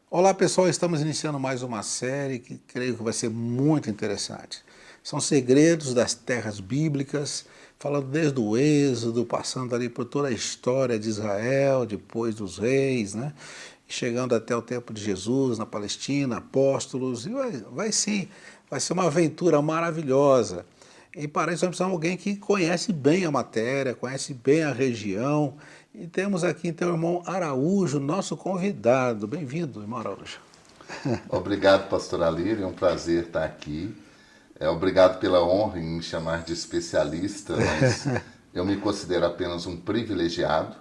Olá pessoal, estamos iniciando mais uma série que creio que vai ser muito interessante. São segredos das terras bíblicas, falando desde o Êxodo, passando ali por toda a história de Israel, depois dos reis, né? E chegando até o tempo de Jesus na Palestina, apóstolos, e vai ser uma aventura maravilhosa. E para isso nós precisamos de alguém que conhece bem a matéria, conhece bem a região. E temos aqui então o irmão Araújo, nosso convidado. Bem-vindo, irmão Araújo. Obrigado, pastor Alírio, é um prazer estar aqui. Obrigado pela honra em me chamar de especialista, mas eu me considero apenas um privilegiado,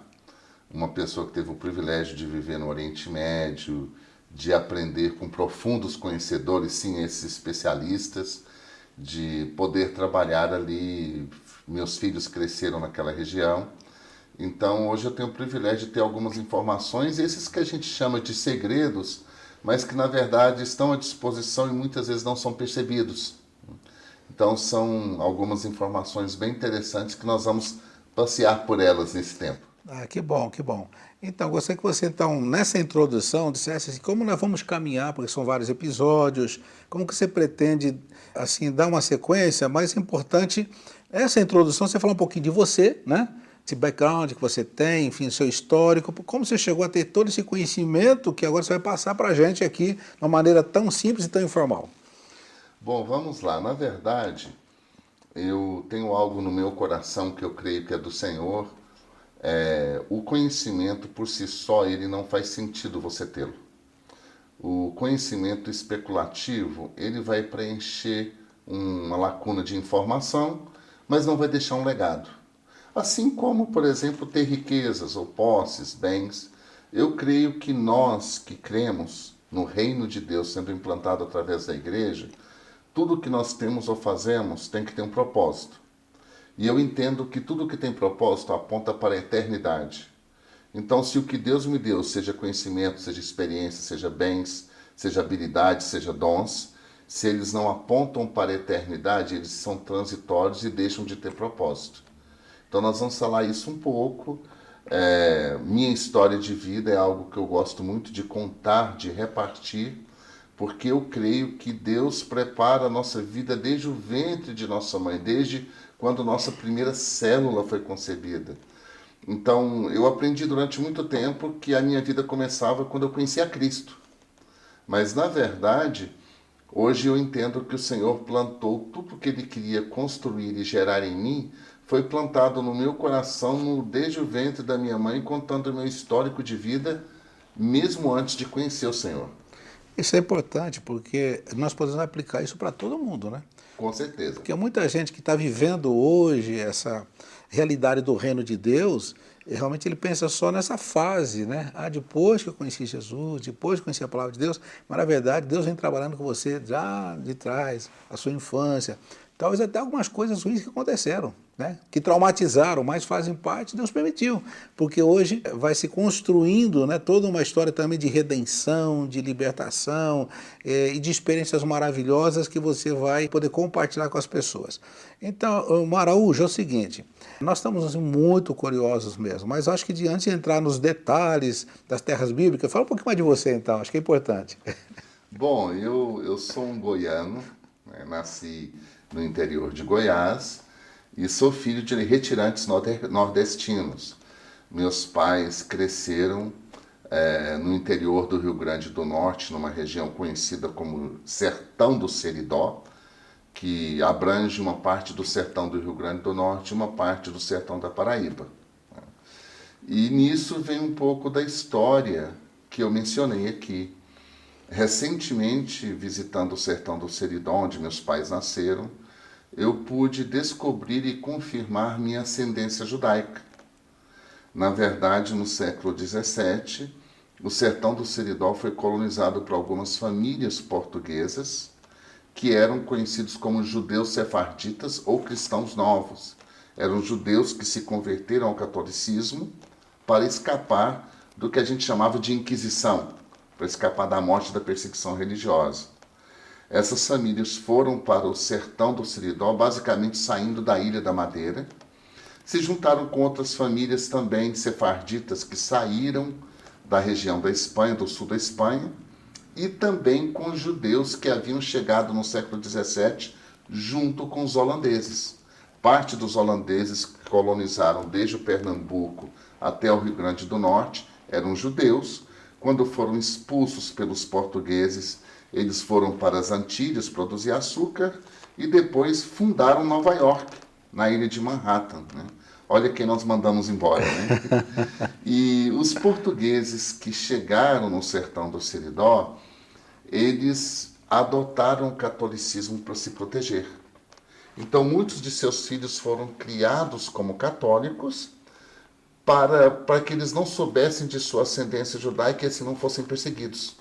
uma pessoa que teve o privilégio de viver no Oriente Médio, de aprender com profundos conhecedores, sim, esses especialistas, de poder trabalhar ali. Meus filhos cresceram naquela região. Então, hoje eu tenho o privilégio de ter algumas informações, esses que a gente chama de segredos, mas que na verdade estão à disposição e muitas vezes não são percebidos. Então, são algumas informações bem interessantes que nós vamos passear por elas nesse tempo. Ah, que bom, que bom. Então, gostaria que você, então, nessa introdução, dissesse assim, como nós vamos caminhar, porque são vários episódios, como que você pretende, assim, dar uma sequência, mais importante, essa introdução, você falar um pouquinho de você, né? Esse background que você tem, enfim, seu histórico, como você chegou a ter todo esse conhecimento que agora você vai passar para a gente aqui de uma maneira tão simples e tão informal. Bom, vamos lá. Na verdade, eu tenho algo no meu coração que eu creio que é do Senhor. O conhecimento por si só, ele não faz sentido você tê-lo. O conhecimento especulativo, ele vai preencher uma lacuna de informação, mas não vai deixar um legado. Assim como, por exemplo, ter riquezas ou posses, bens. Eu creio que nós que cremos no reino de Deus sendo implantado através da igreja, tudo que nós temos ou fazemos tem que ter um propósito. E eu entendo que tudo que tem propósito aponta para a eternidade. Então, se o que Deus me deu, seja conhecimento, seja experiência, seja bens, seja habilidade, seja dons, se eles não apontam para a eternidade, eles são transitórios e deixam de ter propósito. Então, nós vamos falar isso um pouco. Minha história de vida é algo que eu gosto muito de contar, de repartir, porque eu creio que Deus prepara a nossa vida desde o ventre de nossa mãe, desde quando nossa primeira célula foi concebida. Então, eu aprendi durante muito tempo que a minha vida começava quando eu conhecia Cristo. Mas, na verdade, hoje eu entendo que o Senhor plantou tudo que Ele queria construir e gerar em mim, foi plantado no meu coração desde o ventre da minha mãe, contando o meu histórico de vida, mesmo antes de conhecer o Senhor. Isso é importante porque nós podemos aplicar isso para todo mundo, né? Com certeza. Porque muita gente que está vivendo hoje essa realidade do reino de Deus, realmente ele pensa só nessa fase, né? Ah, depois que eu conheci Jesus, depois que eu conheci a palavra de Deus, mas na verdade Deus vem trabalhando com você já de trás, a sua infância. Talvez até algumas coisas ruins que aconteceram, né? Que traumatizaram, mas fazem parte, Deus permitiu. Porque hoje vai se construindo, né, toda uma história também de redenção, de libertação e de experiências maravilhosas que você vai poder compartilhar com as pessoas. Então, Maraújo, é o seguinte, nós estamos assim, muito curiosos mesmo, mas acho que antes de entrar nos detalhes das terras bíblicas, fala um pouquinho mais de você então, acho que é importante. Bom, eu sou um goiano, né? Nasci no interior de Goiás e sou filho de retirantes nordestinos. Meus pais cresceram no interior do Rio Grande do Norte, numa região conhecida como Sertão do Seridó, que abrange uma parte do sertão do Rio Grande do Norte e uma parte do sertão da Paraíba. E nisso vem um pouco da história que eu mencionei aqui. Recentemente, visitando o sertão do Seridó, onde meus pais nasceram, eu pude descobrir e confirmar minha ascendência judaica. Na verdade, no século XVII, o sertão do Seridó foi colonizado por algumas famílias portuguesas que eram conhecidos como judeus sefarditas ou cristãos novos. Eram judeus que se converteram ao catolicismo para escapar do que a gente chamava de Inquisição, para escapar da morte e da perseguição religiosa. Essas famílias foram para o sertão do Seridó, basicamente saindo da Ilha da Madeira, se juntaram com outras famílias também sefarditas que saíram da região da Espanha, do sul da Espanha, e também com os judeus que haviam chegado no século XVII junto com os holandeses. Parte dos holandeses que colonizaram desde o Pernambuco até o Rio Grande do Norte eram judeus. Quando foram expulsos pelos portugueses, eles foram para as Antilhas produzir açúcar e depois fundaram Nova York, na ilha de Manhattan, né? Olha quem nós mandamos embora, né? E os portugueses que chegaram no sertão do Seridó, eles adotaram o catolicismo para se proteger. Então, muitos de seus filhos foram criados como católicos para que eles não soubessem de sua ascendência judaica e assim não fossem perseguidos.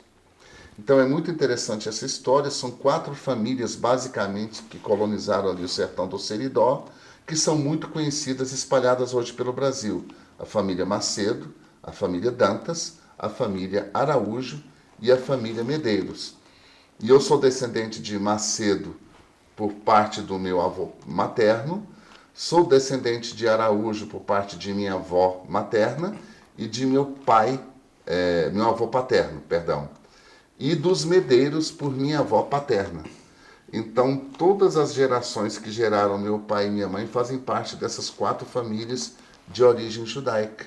Então, é muito interessante essa história. São 4 famílias, basicamente, que colonizaram ali o sertão do Seridó, que são muito conhecidas e espalhadas hoje pelo Brasil. A família Macedo, a família Dantas, a família Araújo e a família Medeiros. E eu sou descendente de Macedo por parte do meu avô materno, sou descendente de Araújo por parte de minha avó materna e de meu pai, meu avô paterno, perdão, e dos Medeiros por minha avó paterna. Então, todas as gerações que geraram meu pai e minha mãe fazem parte dessas 4 famílias de origem judaica.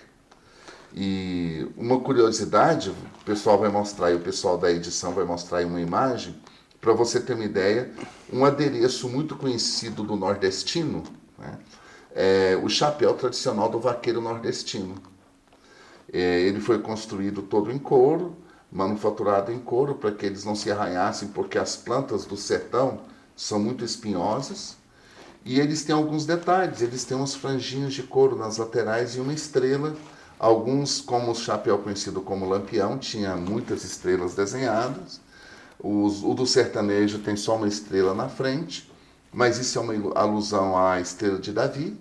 E uma curiosidade, o pessoal vai mostrar, e o pessoal da edição vai mostrar aí uma imagem, para você ter uma ideia, um adereço muito conhecido do nordestino, né, é o chapéu tradicional do vaqueiro nordestino. Ele foi construído todo em couro, manufaturado em couro, para que eles não se arranhassem, porque as plantas do sertão são muito espinhosas. E eles têm alguns detalhes, eles têm umas franjinhas de couro nas laterais e uma estrela. Alguns, como o chapéu conhecido como lampião, tinha muitas estrelas desenhadas. O do sertanejo tem só uma estrela na frente, mas isso é uma alusão à estrela de Davi.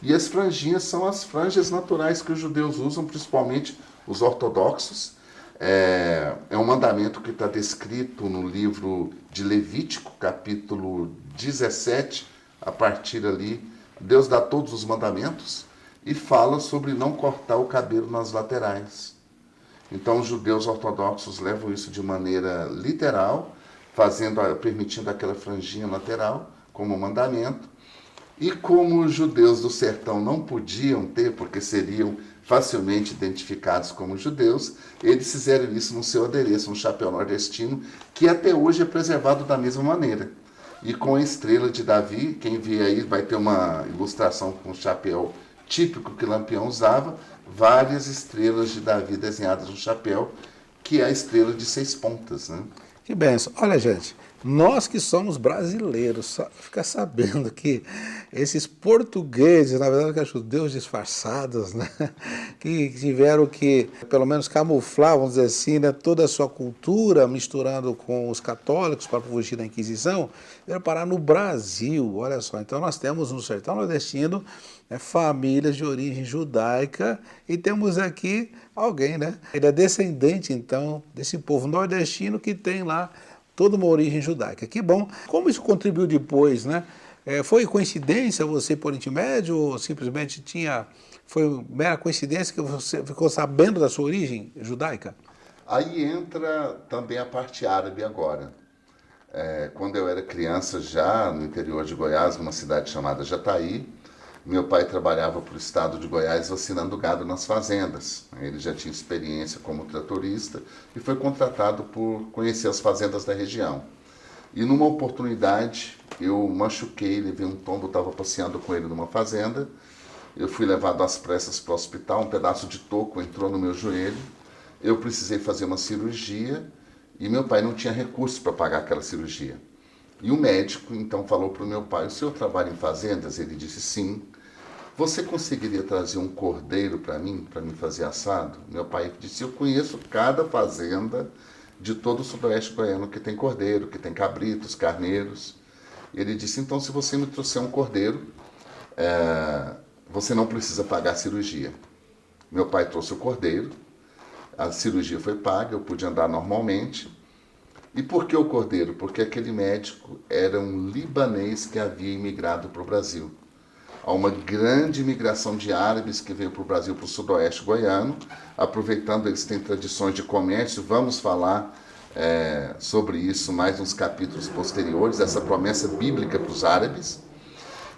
E as franjinhas são as franjas naturais que os judeus usam, principalmente os ortodoxos. É um mandamento que está descrito no livro de Levítico, capítulo 17, a partir ali, Deus dá todos os mandamentos e fala sobre não cortar o cabelo nas laterais. Então os judeus ortodoxos levam isso de maneira literal, permitindo aquela franjinha lateral como mandamento. E como os judeus do sertão não podiam ter, porque seriam facilmente identificados como judeus, eles fizeram isso no seu adereço, um chapéu nordestino, que até hoje é preservado da mesma maneira. E com a estrela de Davi, quem vê aí vai ter uma ilustração com o chapéu típico que Lampião usava, várias estrelas de Davi desenhadas no chapéu, que é a estrela de 6 pontas, né? Que benção. Olha, gente, nós que somos brasileiros, fica sabendo que esses portugueses, na verdade, que são judeus disfarçados, né? Que tiveram que, pelo menos, camuflar, vamos dizer assim, né? Toda a sua cultura, misturando com os católicos para fugir da Inquisição, vieram parar no Brasil, olha só. Então, nós temos no sertão nordestino, né, famílias de origem judaica e temos aqui alguém, né? Ele é descendente, então, desse povo nordestino que tem lá toda uma origem judaica. Que bom. Como isso contribuiu depois, né? Foi coincidência você por Oriente Médio ou simplesmente foi mera coincidência que você ficou sabendo da sua origem judaica? Aí entra também a parte árabe agora. Quando eu era criança, já no interior de Goiás, numa cidade chamada Jataí, meu pai trabalhava para o estado de Goiás vacinando gado nas fazendas. Ele já tinha experiência como tratorista e foi contratado por conhecer as fazendas da região. E numa oportunidade, eu machuquei, levei um tombo, estava passeando com ele numa fazenda. Eu fui levado às pressas para o hospital, um pedaço de toco entrou no meu joelho. Eu precisei fazer uma cirurgia e meu pai não tinha recursos para pagar aquela cirurgia. E o médico então falou para o meu pai: o senhor trabalha em fazendas? Ele disse sim. Você conseguiria trazer um cordeiro para mim fazer assado? Meu pai disse: eu conheço cada fazenda de todo o sudoeste goiano que tem cordeiro, que tem cabritos, carneiros. Ele disse: então, se você me trouxer um cordeiro, você não precisa pagar a cirurgia. Meu pai trouxe o cordeiro, a cirurgia foi paga, eu pude andar normalmente. E por que o cordeiro? Porque aquele médico era um libanês que havia imigrado para o Brasil. Há uma grande imigração de árabes que veio para o Brasil, para o sudoeste goiano, aproveitando eles têm tradições de comércio. Vamos falar sobre isso mais nos capítulos posteriores, essa promessa bíblica para os árabes.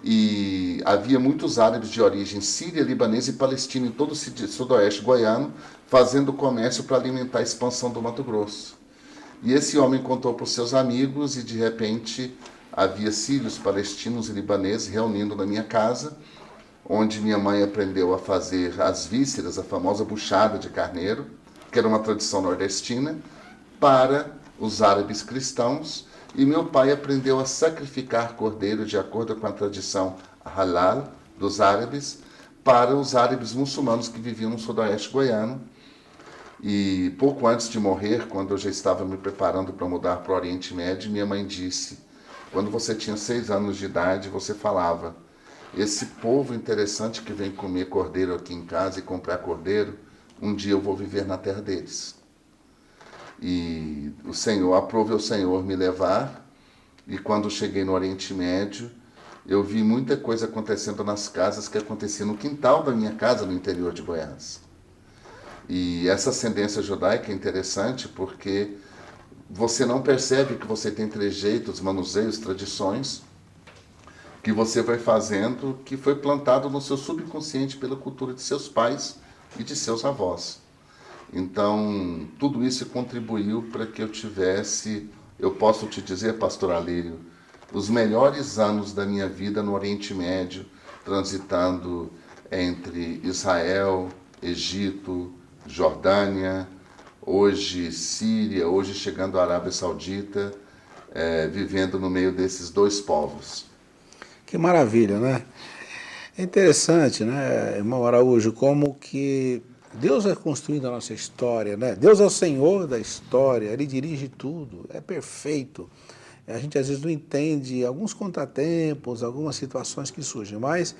E havia muitos árabes de origem síria, libanesa e palestina em todo o sudoeste goiano, fazendo comércio para alimentar a expansão do Mato Grosso. E esse homem contou para os seus amigos e de repente havia sírios, palestinos e libaneses reunindo na minha casa, onde minha mãe aprendeu a fazer as vísceras, a famosa buchada de carneiro, que era uma tradição nordestina, para os árabes cristãos, e meu pai aprendeu a sacrificar cordeiro de acordo com a tradição halal dos árabes, para os árabes muçulmanos que viviam no sudoeste goiano. E pouco antes de morrer, quando eu já estava me preparando para mudar para o Oriente Médio, minha mãe disse, quando você tinha 6 anos de idade, você falava, esse povo interessante que vem comer cordeiro aqui em casa e comprar cordeiro, um dia eu vou viver na terra deles. E o Senhor, aprove o Senhor me levar, e quando cheguei no Oriente Médio, eu vi muita coisa acontecendo nas casas que acontecia no quintal da minha casa no interior de Goiás. E essa ascendência judaica é interessante porque você não percebe que você tem trejeitos, manuseios, tradições que você vai fazendo, que foi plantado no seu subconsciente pela cultura de seus pais e de seus avós. Então, tudo isso contribuiu para que eu tivesse, eu posso te dizer, pastor Alírio, os melhores anos da minha vida no Oriente Médio, transitando entre Israel, Egito, Jordânia, hoje Síria, hoje chegando à Arábia Saudita, vivendo no meio desses dois povos. Que maravilha, né? É interessante, né, irmão Araújo, como que Deus vai construindo a nossa história, né? Deus é o Senhor da história, Ele dirige tudo, é perfeito. A gente às vezes não entende alguns contratempos, algumas situações que surgem, mas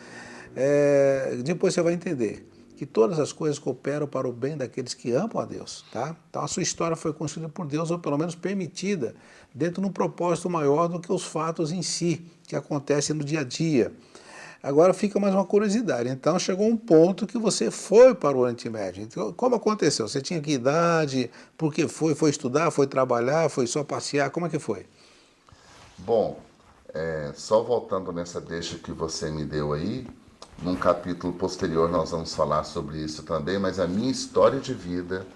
depois você vai entender que todas as coisas cooperam para o bem daqueles que amam a Deus, tá? Então a sua história foi construída por Deus, ou pelo menos permitida, dentro de um propósito maior do que os fatos em si, que acontecem no dia a dia. Agora fica mais uma curiosidade, então chegou um ponto que você foi para o Oriente Médio. Então, como aconteceu? Você tinha que idade? Por que foi? Foi estudar? Foi trabalhar? Foi só passear? Como é que foi? Bom, só voltando nessa deixa que você me deu aí, num capítulo posterior nós vamos falar sobre isso também, mas a minha história de vida,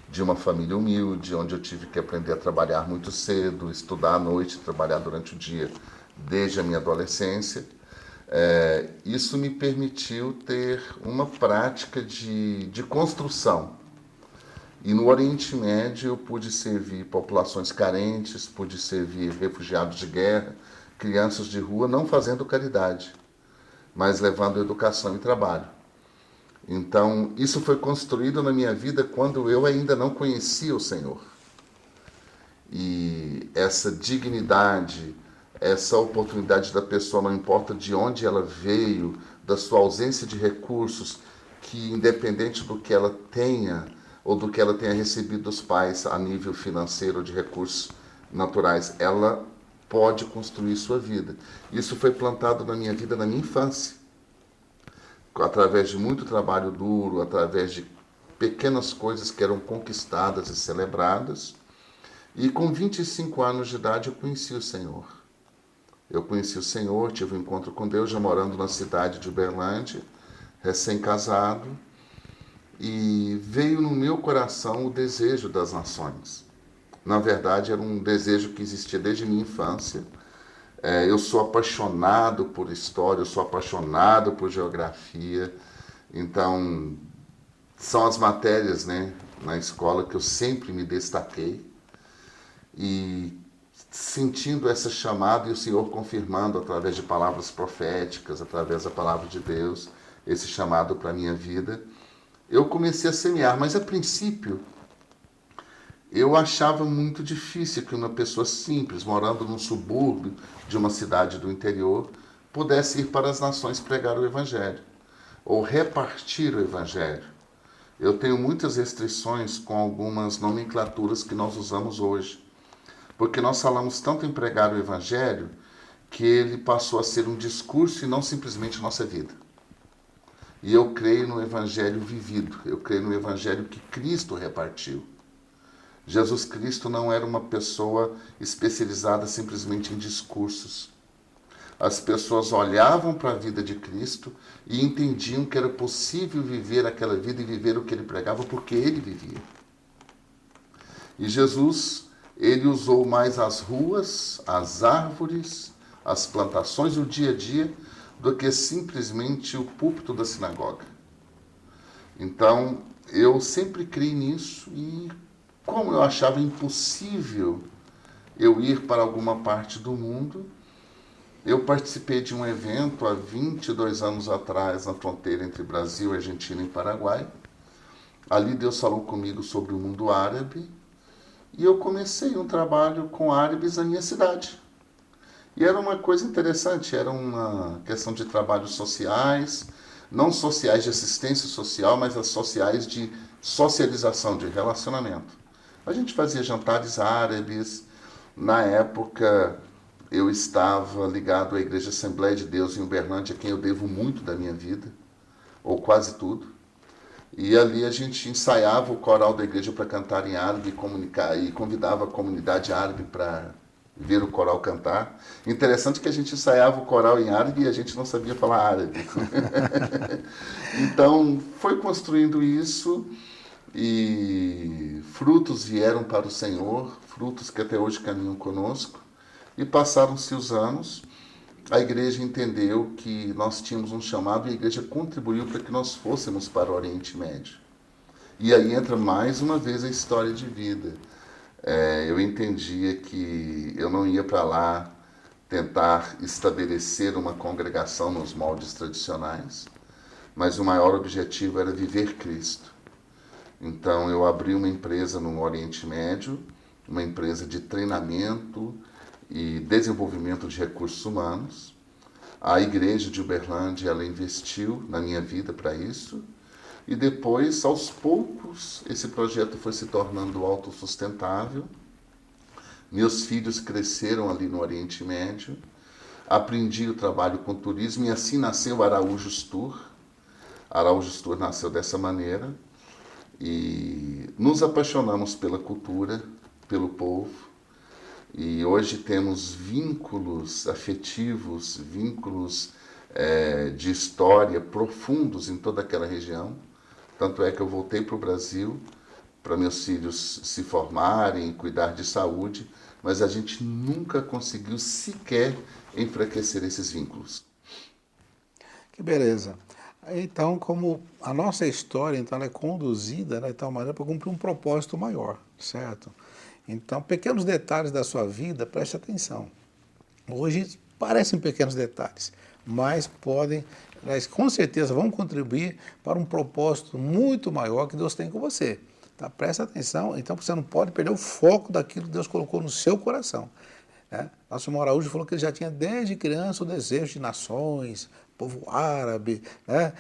de uma família humilde, onde eu tive que aprender a trabalhar muito cedo, estudar à noite, trabalhar durante o dia, desde a minha adolescência, isso me permitiu ter uma prática de construção. E no Oriente Médio eu pude servir populações carentes, pude servir refugiados de guerra, crianças de rua, não fazendo caridade, mas levando educação e trabalho. Então, isso foi construído na minha vida quando eu ainda não conhecia o Senhor. E essa dignidade, essa oportunidade da pessoa, não importa de onde ela veio, da sua ausência de recursos, que independente do que ela tenha, ou do que ela tenha recebido dos pais a nível financeiro de recursos naturais, ela pode construir sua vida. Isso foi plantado na minha vida na minha infância, através de muito trabalho duro, através de pequenas coisas que eram conquistadas e celebradas. E com 25 anos de idade eu conheci o Senhor. Eu conheci o Senhor, tive um encontro com Deus, já morando na cidade de Uberlândia, recém-casado, e veio no meu coração o desejo das nações. Na verdade, era um desejo que existia desde minha infância. Eu sou apaixonado por história, eu sou apaixonado por geografia. Então, são as matérias, né, na escola que eu sempre me destaquei. E sentindo essa chamada e o Senhor confirmando através de palavras proféticas, através da palavra de Deus, esse chamado para a minha vida, eu comecei a semear. Mas, a princípio, eu achava muito difícil que uma pessoa simples, morando num subúrbio de uma cidade do interior, pudesse ir para as nações pregar o Evangelho, ou repartir o Evangelho. Eu tenho muitas restrições com algumas nomenclaturas que nós usamos hoje, porque nós falamos tanto em pregar o Evangelho que ele passou a ser um discurso e não simplesmente nossa vida. E eu creio no Evangelho vivido, eu creio no Evangelho que Cristo repartiu. Jesus Cristo não era uma pessoa especializada simplesmente em discursos. As pessoas olhavam para a vida de Cristo e entendiam que era possível viver aquela vida e viver o que ele pregava porque ele vivia. E Jesus, ele usou mais as ruas, as árvores, as plantações, o dia a dia, do que simplesmente o púlpito da sinagoga. Então, eu sempre criei nisso e como eu achava impossível eu ir para alguma parte do mundo, eu participei de um evento há 22 anos atrás na fronteira entre Brasil, Argentina e Paraguai. Ali Deus falou comigo sobre o mundo árabe e eu comecei um trabalho com árabes na minha cidade. E era uma coisa interessante, era uma questão de trabalhos sociais, não sociais de assistência social, mas as sociais de socialização, de relacionamento. A gente fazia jantares árabes. Na época, eu estava ligado à Igreja Assembleia de Deus em Uberlândia, a quem eu devo muito da minha vida, ou quase tudo. E ali a gente ensaiava o coral da igreja para cantar em árabe e convidava a comunidade árabe para ver o coral cantar. Interessante que a gente ensaiava o coral em árabe e a gente não sabia falar árabe. Então, foi construindo isso e frutos vieram para o Senhor, frutos que até hoje caminham conosco. E passaram-se os anos, a igreja entendeu que nós tínhamos um chamado e a igreja contribuiu para que nós fôssemos para o Oriente Médio. E aí entra mais uma vez a história de vida. Eu entendia que eu não ia para lá tentar estabelecer uma congregação nos moldes tradicionais, mas o maior objetivo era viver Cristo. Então eu abri uma empresa no Oriente Médio, uma empresa de treinamento e desenvolvimento de recursos humanos. A igreja de Uberlândia, ela investiu na minha vida para isso. E depois, aos poucos, esse projeto foi se tornando autossustentável. Meus filhos cresceram ali no Oriente Médio. Aprendi o trabalho com turismo e assim nasceu Araújos Tour. Araújos Tour nasceu dessa maneira. E nos apaixonamos pela cultura, pelo povo. E hoje temos vínculos afetivos, vínculos de história profundos em toda aquela região. Tanto é que eu voltei para o Brasil para meus filhos se formarem, cuidar de saúde, mas a gente nunca conseguiu sequer enfraquecer esses vínculos. Que beleza. Então, como a nossa história então, ela é conduzida, né, de tal maneira para cumprir um propósito maior, certo? Então, pequenos detalhes da sua vida, preste atenção. Hoje parecem pequenos detalhes, mas com certeza vão contribuir para um propósito muito maior que Deus tem com você. Tá? Presta atenção, então você não pode perder o foco daquilo que Deus colocou no seu coração. Né? Nosso irmão Araújo falou que ele já tinha desde criança o desejo de nações, povo árabe, né?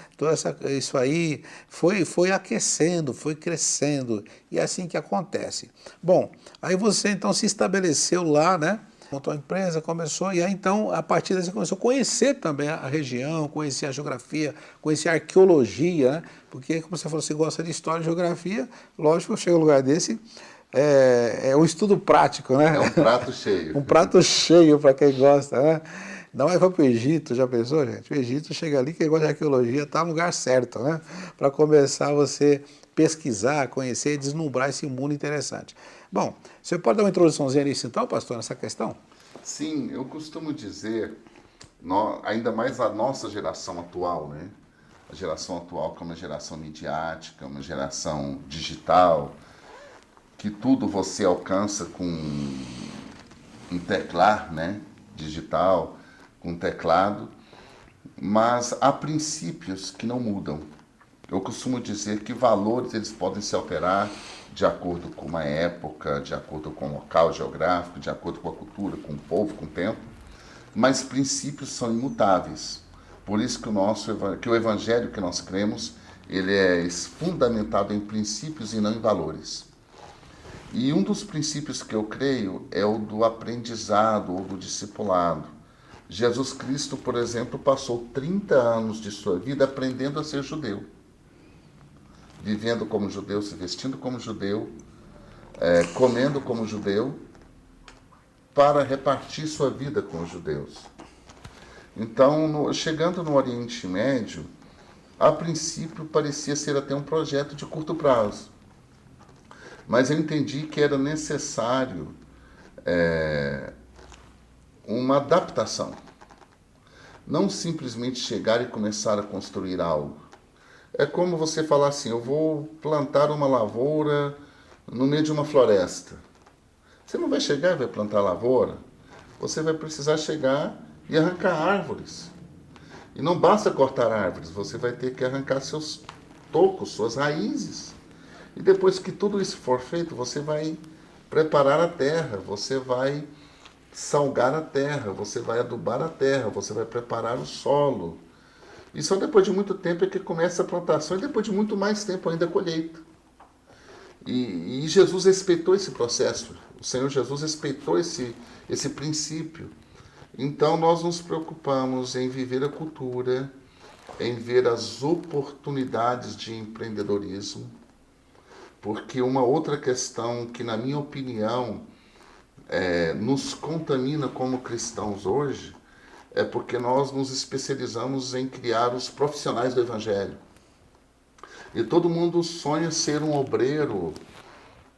Isso aí foi aquecendo, foi crescendo, e é assim que acontece. Bom, aí você então se estabeleceu lá, né? Montou a empresa, começou, e aí então, a partir daí você começou a conhecer também a região, conhecer a geografia, conhecer a arqueologia, né? Porque, como você falou, você gosta de história e geografia, lógico, chega um lugar desse, é um estudo prático, né? É um prato cheio. Um prato cheio para quem gosta, né? Não é para o Egito, já pensou, gente? O Egito chega ali, quem gosta de arqueologia está no lugar certo, né? Para começar você pesquisar, conhecer e deslumbrar esse mundo interessante. Bom, você pode dar uma introduçãozinha nisso então, pastor, nessa questão? Sim, eu costumo dizer, ainda mais a nossa geração atual, né? A geração atual que é uma geração midiática, uma geração digital, que tudo você alcança com um teclar, né? Digital, com teclado, mas há princípios que não mudam. Eu costumo dizer que valores eles podem se alterar de acordo com uma época, de acordo com o local geográfico, de acordo com a cultura, com o povo, com o tempo, mas princípios são imutáveis. Por isso que o evangelho que nós cremos, ele é fundamentado em princípios e não em valores. E um dos princípios que eu creio é o do aprendizado ou do discipulado. Jesus Cristo, por exemplo, passou 30 anos de sua vida aprendendo a ser judeu. Vivendo como judeu, se vestindo como judeu, comendo como judeu, para repartir sua vida com os judeus. Então, chegando no Oriente Médio, a princípio parecia ser até um projeto de curto prazo. Mas eu entendi que era necessário uma adaptação. Não simplesmente chegar e começar a construir algo. É como você falar assim, eu vou plantar uma lavoura no meio de uma floresta. Você não vai chegar e vai plantar lavoura. Você vai precisar chegar e arrancar árvores. E não basta cortar árvores, você vai ter que arrancar seus tocos, suas raízes. E depois que tudo isso for feito, você vai preparar a terra, você vai salgar a terra, você vai adubar a terra, você vai preparar o solo. E só depois de muito tempo é que começa a plantação e depois de muito mais tempo ainda a colheita. E Jesus respeitou esse processo, o Senhor Jesus respeitou esse princípio. Então nós nos preocupamos em viver a cultura, em ver as oportunidades de empreendedorismo, porque uma outra questão que, na minha opinião, nos contamina como cristãos hoje, é porque nós nos especializamos em criar os profissionais do Evangelho. E todo mundo sonha ser um obreiro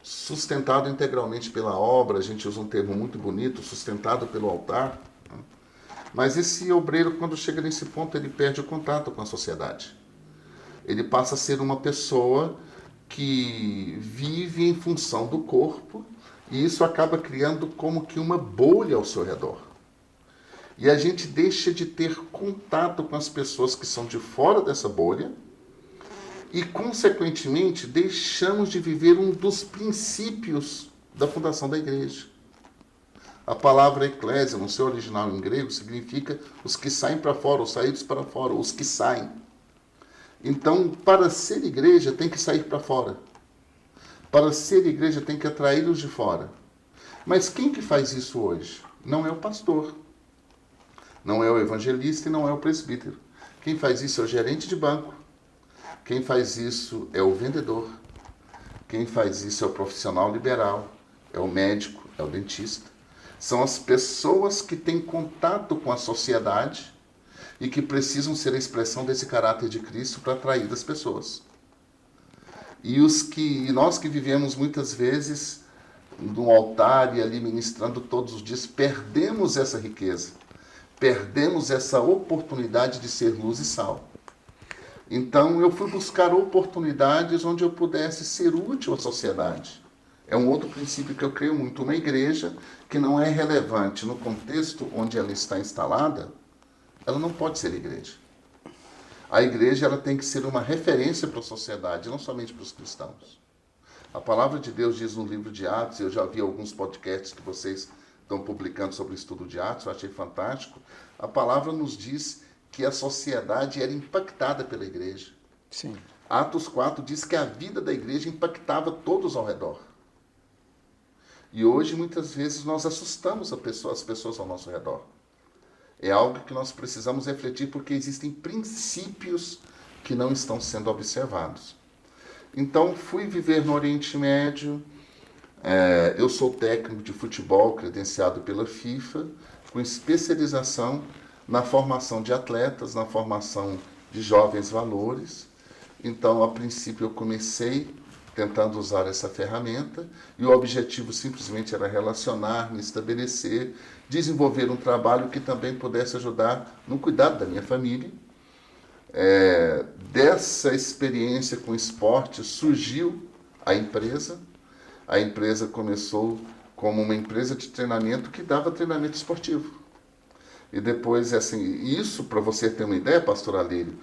sustentado integralmente pela obra, a gente usa um termo muito bonito, sustentado pelo altar. Mas esse obreiro, quando chega nesse ponto, ele perde o contato com a sociedade. Ele passa a ser uma pessoa que vive em função do corpo, e isso acaba criando como que uma bolha ao seu redor. E a gente deixa de ter contato com as pessoas que são de fora dessa bolha, e, consequentemente, deixamos de viver um dos princípios da fundação da igreja. A palavra eclésia, no seu original em grego, significa os que saem para fora, os saídos para fora, os que saem. Então, para ser igreja, tem que sair para fora. Para ser igreja, tem que atrair os de fora. Mas quem que faz isso hoje? Não é o pastor, não é o evangelista e não é o presbítero. Quem faz isso é o gerente de banco. Quem faz isso é o vendedor. Quem faz isso é o profissional liberal, é o médico, é o dentista. São as pessoas que têm contato com a sociedade e que precisam ser a expressão desse caráter de Cristo para atrair as pessoas. E nós que vivemos muitas vezes no altar e ali ministrando todos os dias, perdemos essa riqueza, perdemos essa oportunidade de ser luz e sal. Então eu fui buscar oportunidades onde eu pudesse ser útil à sociedade. É um outro princípio que eu creio muito. Uma igreja que não é relevante no contexto onde ela está instalada, ela não pode ser igreja. A igreja ela tem que ser uma referência para a sociedade, não somente para os cristãos. A palavra de Deus diz no livro de Atos, eu já vi alguns podcasts que vocês estão publicando sobre o estudo de Atos, eu achei fantástico. A palavra nos diz que a sociedade era impactada pela igreja. Sim. Atos 4 diz que a vida da igreja impactava todos ao redor. E hoje, muitas vezes, nós assustamos as pessoas ao nosso redor. É algo que nós precisamos refletir porque existem princípios que não estão sendo observados. Então, fui viver no Oriente Médio. Eu sou técnico de futebol credenciado pela FIFA, com especialização na formação de atletas, na formação de jovens valores. Então, a princípio, eu comecei tentando usar essa ferramenta e o objetivo simplesmente era relacionar, me estabelecer, desenvolver um trabalho que também pudesse ajudar no cuidado da minha família. Dessa experiência com esporte surgiu a empresa. A empresa começou como uma empresa de treinamento que dava treinamento esportivo. E depois, assim, isso, para você ter uma ideia, pastor Alírio,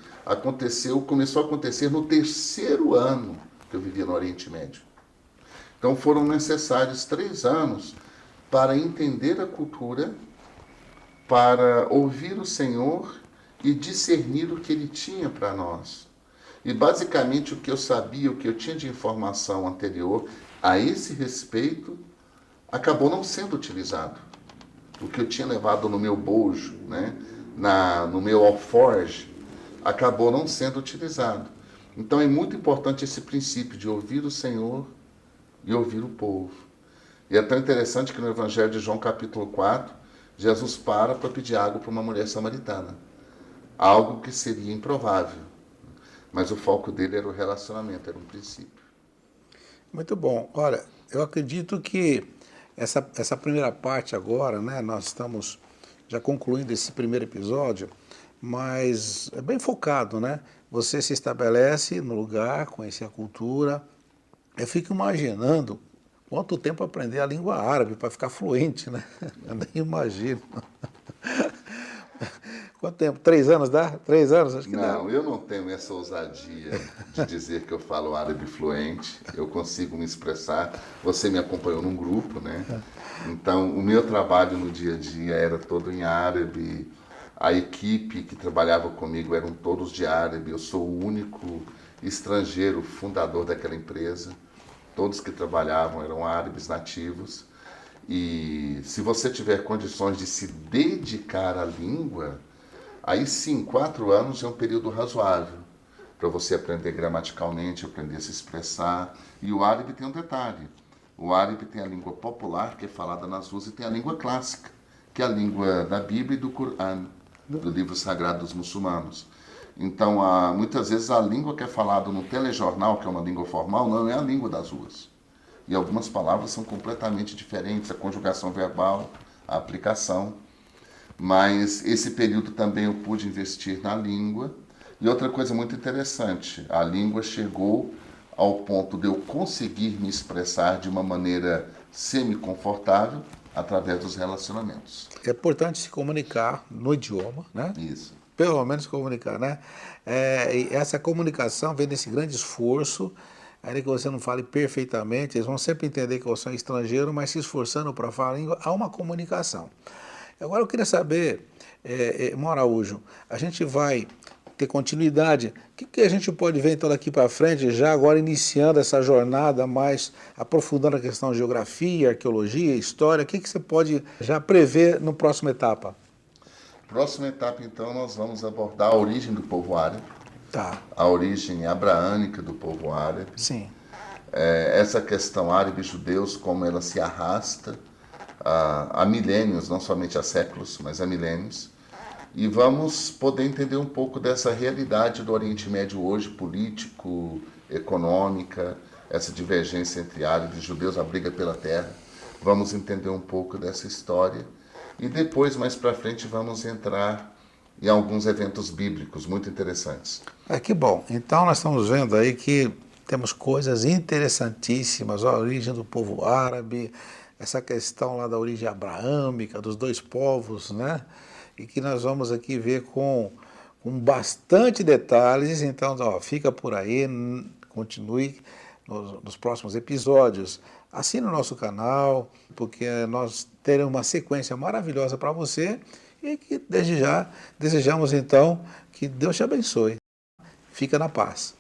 começou a acontecer no 3º ano que eu vivia no Oriente Médio. Então foram necessários 3 anos para entender a cultura, para ouvir o Senhor e discernir o que Ele tinha para nós. E basicamente o que eu sabia, o que eu tinha de informação anterior a esse respeito, acabou não sendo utilizado. O que eu tinha levado no meu bojo, né, no meu alforge, acabou não sendo utilizado. Então é muito importante esse princípio de ouvir o Senhor, e ouvir o povo. E é tão interessante que no Evangelho de João, capítulo 4, Jesus para pedir água para uma mulher samaritana. Algo que seria improvável. Mas o foco dele era o relacionamento, era um princípio. Muito bom. Olha, eu acredito que essa primeira parte agora, né, nós estamos já concluindo esse primeiro episódio, mas é bem focado, né? Você se estabelece no lugar, conhecer a cultura. Eu fico imaginando quanto tempo aprender a língua árabe para ficar fluente, né? Eu nem imagino. Quanto tempo? 3 anos dá? 3 anos? Acho que dá. Não, eu não tenho essa ousadia de dizer que eu falo árabe fluente. Eu consigo me expressar. Você me acompanhou num grupo, né? Então, o meu trabalho no dia a dia era todo em árabe. A equipe que trabalhava comigo eram todos de árabe. Eu sou o único estrangeiro fundador daquela empresa. Todos que trabalhavam eram árabes nativos. E se você tiver condições de se dedicar à língua, aí sim, 4 anos é um período razoável para você aprender gramaticalmente, aprender a se expressar. E o árabe tem um detalhe. O árabe tem a língua popular, que é falada nas ruas, e tem a língua clássica, que é a língua da Bíblia e do Corão, do livro sagrado dos muçulmanos. Então, muitas vezes a língua que é falada no telejornal, que é uma língua formal, não é a língua das ruas. E algumas palavras são completamente diferentes, a conjugação verbal, a aplicação. Mas esse período também eu pude investir na língua. E outra coisa muito interessante, a língua chegou ao ponto de eu conseguir me expressar de uma maneira semi-confortável através dos relacionamentos. É importante se comunicar no idioma, né? Isso. Pelo menos comunicar, né? E essa comunicação vem desse grande esforço, ainda que você não fale perfeitamente, eles vão sempre entender que você é um estrangeiro, mas se esforçando para falar a língua, há uma comunicação. Agora eu queria saber, Irmão Araújo, a gente vai ter continuidade, o que a gente pode ver então daqui para frente, já agora iniciando essa jornada, mais aprofundando a questão de geografia, arqueologia, história, o que você pode já prever no próxima etapa? Próxima etapa, então, nós vamos abordar a origem do povo árabe, Tá, a origem abraânica do povo árabe, sim. essa questão árabe-judeus, como ela se arrasta há milênios, não somente há séculos, mas há milênios. E vamos poder entender um pouco dessa realidade do Oriente Médio hoje, político, econômica, essa divergência entre árabes e judeus, a briga pela terra. Vamos entender um pouco dessa história. E depois, mais para frente, vamos entrar em alguns eventos bíblicos muito interessantes. Que bom. Então nós estamos vendo aí que temos coisas interessantíssimas, a origem do povo árabe, essa questão lá da origem abraâmica, dos dois povos, né? E que nós vamos aqui ver com bastante detalhes. Então, ó, fica por aí, continue nos próximos episódios. Assine o nosso canal, porque nós teremos uma sequência maravilhosa para você e que desde já desejamos então que Deus te abençoe. Fica na paz.